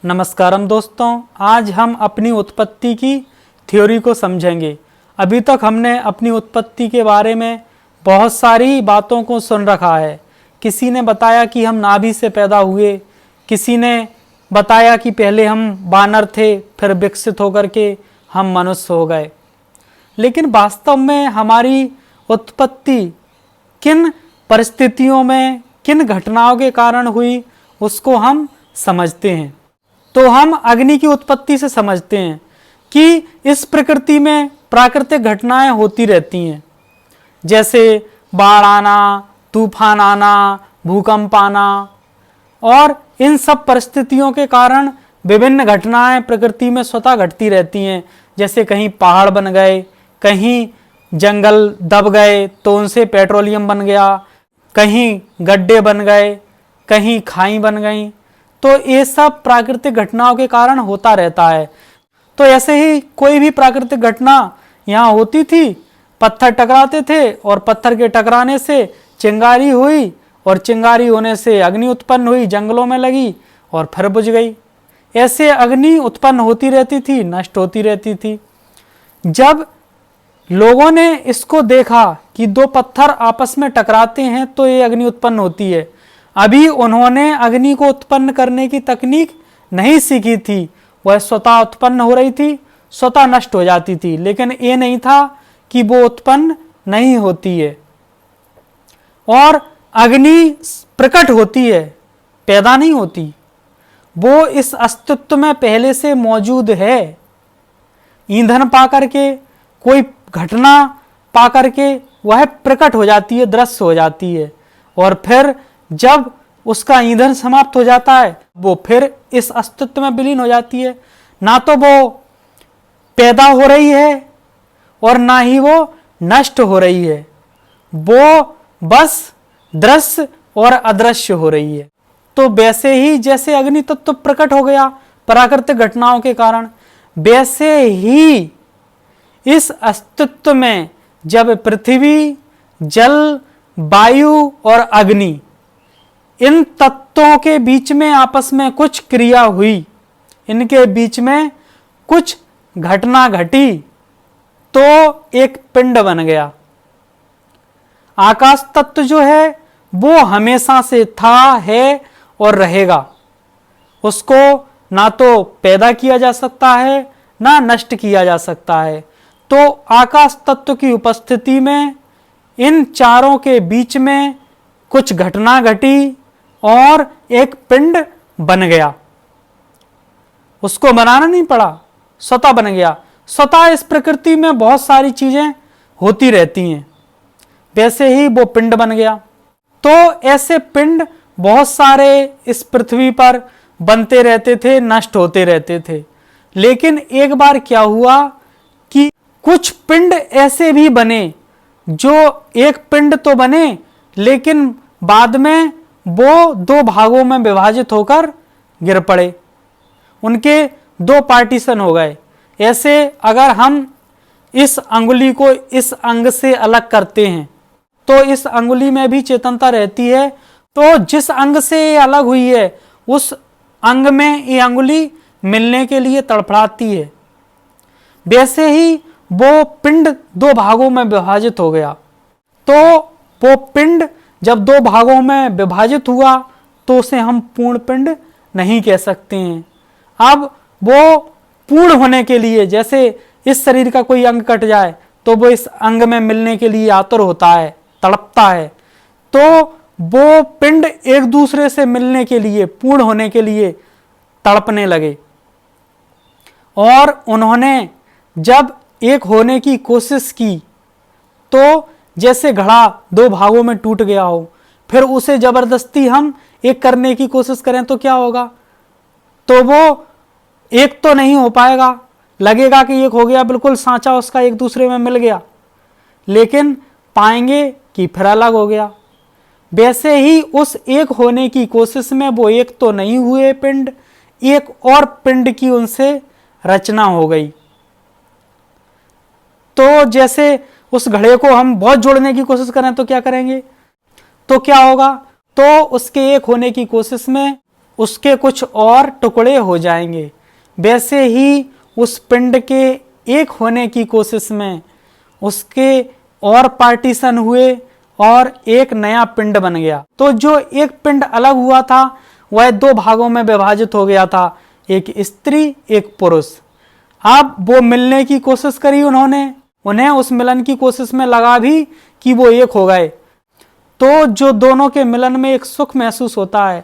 नमस्कारम दोस्तों, आज हम अपनी उत्पत्ति की थ्योरी को समझेंगे। अभी तक हमने अपनी उत्पत्ति के बारे में बहुत सारी बातों को सुन रखा है। किसी ने बताया कि हम नाभि से पैदा हुए, किसी ने बताया कि पहले हम बानर थे, फिर विकसित होकर के हम मनुष्य हो गए। लेकिन वास्तव में हमारी उत्पत्ति किन परिस्थितियों में, किन घटनाओं के कारण हुई, उसको हम समझते हैं। तो हम अग्नि की उत्पत्ति से समझते हैं कि इस प्रकृति में प्राकृतिक घटनाएं होती रहती हैं, जैसे बाढ़ आना, तूफान आना, भूकंप आना, और इन सब परिस्थितियों के कारण विभिन्न घटनाएं प्रकृति में स्वतः घटती रहती हैं। जैसे कहीं पहाड़ बन गए, कहीं जंगल दब गए तो उनसे पेट्रोलियम बन गया, कहीं गड्ढे बन गए, कहीं खाई बन गई। तो ये सब प्राकृतिक घटनाओं के कारण होता रहता है। तो ऐसे ही कोई भी प्राकृतिक घटना यहाँ होती थी, पत्थर टकराते थे और पत्थर के टकराने से चिंगारी हुई और चिंगारी होने से अग्नि उत्पन्न हुई, जंगलों में लगी और फिर बुझ गई। ऐसे अग्नि उत्पन्न होती रहती थी, नष्ट होती रहती थी। जब लोगों ने इसको देखा कि दो पत्थर आपस में टकराते हैं तो ये अग्नि उत्पन्न होती है, अभी उन्होंने अग्नि को उत्पन्न करने की तकनीक नहीं सीखी थी। वह स्वतः उत्पन्न हो रही थी, स्वतः नष्ट हो जाती थी, लेकिन ये नहीं था कि वो उत्पन्न नहीं होती है। और अग्नि प्रकट होती है, पैदा नहीं होती। वो इस अस्तित्व में पहले से मौजूद है। ईंधन पाकर के, कोई घटना पाकर के वह प्रकट हो जाती है, दृश्य हो जाती है, और फिर जब उसका ईंधन समाप्त हो जाता है वो फिर इस अस्तित्व में विलीन हो जाती है। ना तो वो पैदा हो रही है और ना ही वो नष्ट हो रही है, वो बस दृश्य और अदृश्य हो रही है। तो वैसे ही जैसे अग्नि तत्व प्रकट हो गया प्राकृतिक घटनाओं के कारण, वैसे ही इस अस्तित्व में जब पृथ्वी, जल, वायु और अग्नि, इन तत्वों के बीच में आपस में कुछ क्रिया हुई, इनके बीच में कुछ घटना घटी, तो एक पिंड बन गया। आकाश तत्व जो है वो हमेशा से था, है और रहेगा। उसको ना तो पैदा किया जा सकता है, ना नष्ट किया जा सकता है। तो आकाश तत्व की उपस्थिति में इन चारों के बीच में कुछ घटना घटी और एक पिंड बन गया। उसको बनाना नहीं पड़ा, स्वतः बन गया। स्वतः इस प्रकृति में बहुत सारी चीजें होती रहती हैं, वैसे ही वो पिंड बन गया। तो ऐसे पिंड बहुत सारे इस पृथ्वी पर बनते रहते थे, नष्ट होते रहते थे। लेकिन एक बार क्या हुआ कि कुछ पिंड ऐसे भी बने जो एक पिंड तो बने, लेकिन बाद में वो दो भागों में विभाजित होकर गिर पड़े। उनके दो पार्टीशन हो गए। ऐसे अगर हम इस अंगुली को इस अंग से अलग करते हैं तो इस अंगुली में भी चेतनता रहती है। तो जिस अंग से ये अलग हुई है उस अंग में ये अंगुली मिलने के लिए तड़फड़ाती है। वैसे ही वो पिंड दो भागों में विभाजित हो गया। तो वो पिंड जब दो भागों में विभाजित हुआ तो उसे हम पूर्ण पिंड नहीं कह सकते हैं। अब वो पूर्ण होने के लिए, जैसे इस शरीर का कोई अंग कट जाए तो वो इस अंग में मिलने के लिए आतुर होता है, तड़पता है। तो वो पिंड एक दूसरे से मिलने के लिए, पूर्ण होने के लिए तड़पने लगे। और उन्होंने जब एक होने की कोशिश की तो जैसे घड़ा दो भागों में टूट गया हो, फिर उसे जबरदस्ती हम एक करने की कोशिश करें तो क्या होगा? तो वो एक तो नहीं हो पाएगा, लगेगा कि एक हो गया, बिल्कुल सांचा उसका एक दूसरे में मिल गया, लेकिन पाएंगे कि फिर अलग हो गया। वैसे ही उस एक होने की कोशिश में वो एक तो नहीं हुए पिंड, एक और पिंड की उनसे रचना हो गई। तो जैसे उस घड़े को हम बहुत जोड़ने की कोशिश करें तो क्या करेंगे? तो क्या होगा? तो उसके एक होने की कोशिश में उसके कुछ और टुकड़े हो जाएंगे। वैसे ही उस पिंड के एक होने की कोशिश में उसके और पार्टीशन हुए और एक नया पिंड बन गया। तो जो एक पिंड अलग हुआ था वह दो भागों में विभाजित हो गया था, एक स्त्री एक पुरुष। अब वो मिलने की कोशिश करी उन्हें उस मिलन की कोशिश में लगा भी कि वो एक हो गए। तो जो दोनों के मिलन में एक सुख महसूस होता है,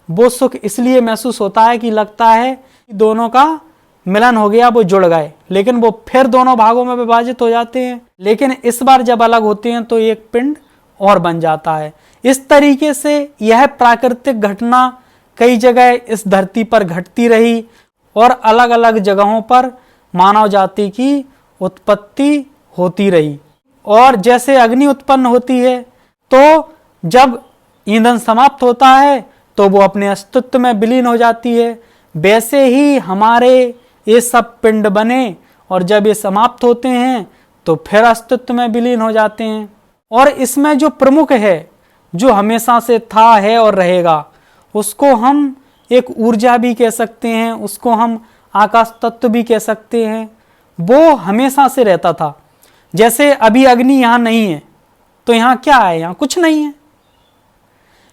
वो सुख इसलिए महसूस होता है कि लगता है कि दोनों का मिलन हो गया, वो जुड़ गए। लेकिन वो फिर दोनों भागों में विभाजित हो जाते हैं। लेकिन इस बार जब अलग होते हैं तो एक पिंड और बन जाता है। इस तरीके से यह प्राकृतिक घटना कई जगह इस धरती पर घटती रही और अलग अलग जगहों पर मानव जाति की उत्पत्ति होती रही। और जैसे अग्नि उत्पन्न होती है तो जब ईंधन समाप्त होता है तो वो अपने अस्तित्व में विलीन हो जाती है। वैसे ही हमारे ये सब पिंड बने और जब ये समाप्त होते हैं तो फिर अस्तित्व में विलीन हो जाते हैं। और इसमें जो प्रमुख है, जो हमेशा से था, है और रहेगा, उसको हम एक ऊर्जा भी कह सकते हैं, उसको हम आकाश तत्व भी कह सकते हैं। वो हमेशा से रहता था। जैसे अभी अग्नि यहाँ नहीं है तो यहाँ क्या है? यहाँ कुछ नहीं है।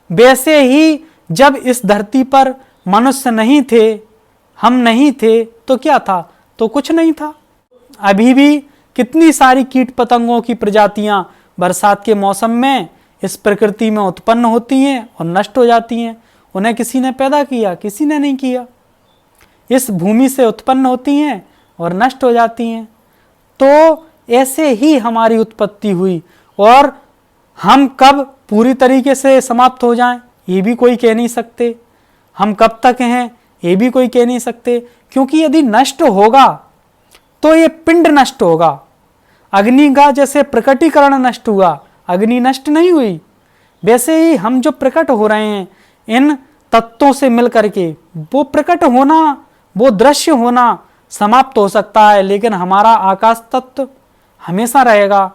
वैसे ही जब इस धरती पर मनुष्य नहीं थे, हम नहीं थे, तो क्या था? तो कुछ नहीं था। अभी भी कितनी सारी कीट पतंगों की प्रजातियां बरसात के मौसम में इस प्रकृति में उत्पन्न होती हैं और नष्ट हो जाती हैं। उन्हें किसी ने पैदा किया? किसी ने नहीं किया। इस भूमि से उत्पन्न होती हैं और नष्ट हो जाती हैं। तो ऐसे ही हमारी उत्पत्ति हुई और हम कब पूरी तरीके से समाप्त हो जाएं ये भी कोई कह नहीं सकते। हम कब तक हैं ये भी कोई कह नहीं सकते, क्योंकि यदि नष्ट होगा तो ये पिंड नष्ट होगा। अग्नि का जैसे प्रकटीकरण नष्ट हुआ, अग्नि नष्ट नहीं हुई, वैसे ही हम जो प्रकट हो रहे हैं इन तत्वों से मिल करके, वो प्रकट होना, वो दृश्य होना समाप्त हो सकता है, लेकिन हमारा आकाश तत्व हमेशा रहेगा।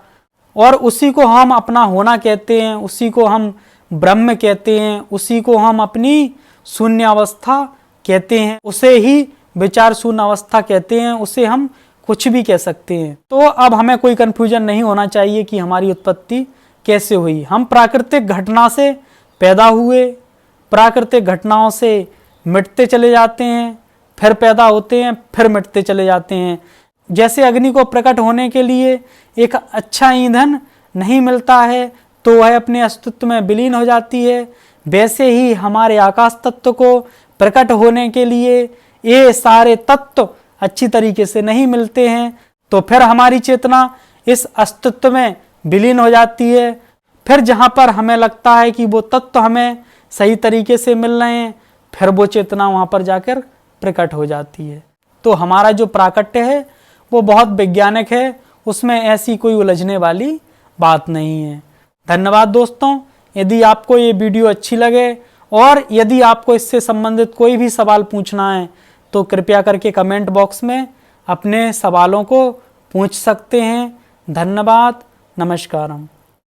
और उसी को हम अपना होना कहते हैं, उसी को हम ब्रह्म कहते हैं, उसी को हम अपनी शून्य अवस्था कहते हैं, उसे ही विचार शून्य अवस्था कहते हैं, उसे हम कुछ भी कह सकते हैं। तो अब हमें कोई कंफ्यूजन नहीं होना चाहिए कि हमारी उत्पत्ति कैसे हुई। हम प्राकृतिक घटना से पैदा हुए, प्राकृतिक घटनाओं से मिटते चले जाते हैं, फिर पैदा होते हैं, फिर मिटते चले जाते हैं। जैसे अग्नि को प्रकट होने के लिए एक अच्छा ईंधन नहीं मिलता है तो वह अपने अस्तित्व में विलीन हो जाती है, वैसे ही हमारे आकाश तत्व को प्रकट होने के लिए ये सारे तत्व अच्छी तरीके से नहीं मिलते हैं, तो फिर हमारी चेतना इस अस्तित्व में विलीन हो जाती है। फिर जहाँ पर हमें लगता है कि वो तत्व हमें सही तरीके से मिल रहे हैं, फिर वो चेतना वहाँ पर जाकर प्रकट हो जाती है। तो हमारा जो प्राकट्य है वो बहुत वैज्ञानिक है, उसमें ऐसी कोई उलझने वाली बात नहीं है। धन्यवाद दोस्तों। यदि आपको ये वीडियो अच्छी लगे और यदि आपको इससे संबंधित कोई भी सवाल पूछना है तो कृपया करके कमेंट बॉक्स में अपने सवालों को पूछ सकते हैं। धन्यवाद। नमस्कारम।